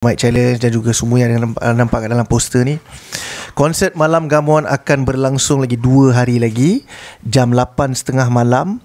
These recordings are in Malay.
Mic Challenge dan juga semua yang nampak kat dalam poster ni. Konsert Malam Gamuan akan berlangsung lagi 2 hari lagi, jam 8.30 malam.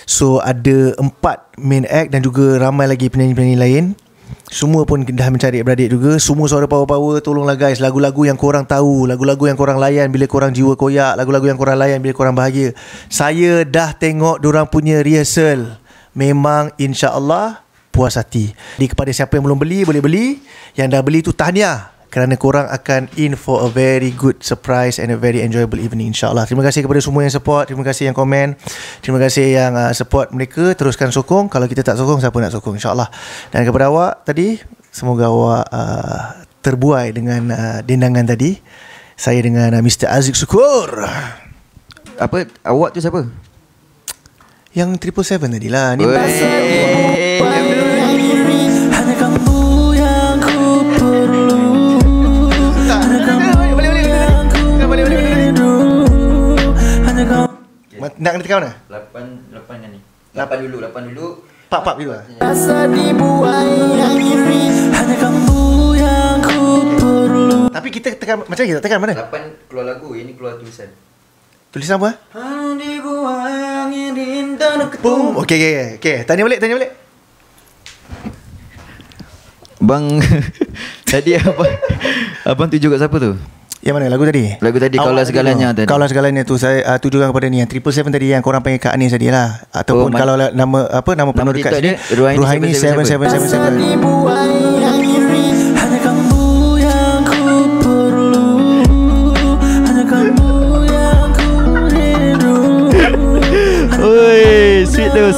So ada 4 main act dan juga ramai lagi penyanyi-penyanyi lain. Semua pun dah mencari beradik juga. Semua suara power-power. Tolonglah guys, lagu-lagu yang korang tahu, lagu-lagu yang korang layan bila korang jiwa koyak, lagu-lagu yang korang layan bila korang bahagia. Saya dah tengok dorang punya rehearsal. Memang insya-Allah puas hati. Jadi kepada siapa yang belum beli, boleh beli. Yang dah beli tu tahniah, kerana korang akan in for a very good surprise and a very enjoyable evening, insyaAllah. Terima kasih kepada semua yang support. Terima kasih yang komen. Terima kasih yang support mereka. Teruskan sokong. Kalau kita tak sokong, siapa nak sokong, insyaAllah. Dan kepada awak tadi, semoga awak terbuai dengan dendangan tadi. Saya dengan Mr. Aziz Syukur. Apa? Awak tu siapa? Yang 777 tadi lah. Ni nak kena tekan mana? 8 kan ni. 8 dulu. Pak dulu. Tapi kita tekan macam kita tekan mana? 8 keluar lagu, ini keluar tulisan. Tulisan apa? Boom. Okey. Tanya balik. Bang Tadi abang tuju kat siapa tu? Yang mana lagu tadi? Lagu tadi Kaulah Segalanya tadi. Kaulah Segalanya tu saya tujukan kepada ni yang 777 tadi yang korang panggil Kak Anis tadi lah. Ataupun kalau nama penuh dekat sini Ruhaini 7777. Oi, sweet tu.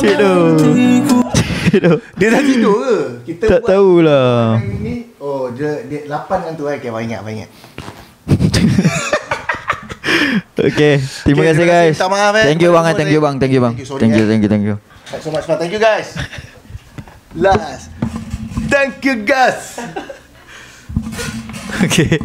Dia dah tidur ke? Kita tak tahulah. Oh, dia 8 kan tu. Okay, ingat. Okay, terima kasih guys. Minta maaf Thank you bang. Thank you. Thank you. Thanks so much man. Thank you guys. Last. Thank you guys. Okay.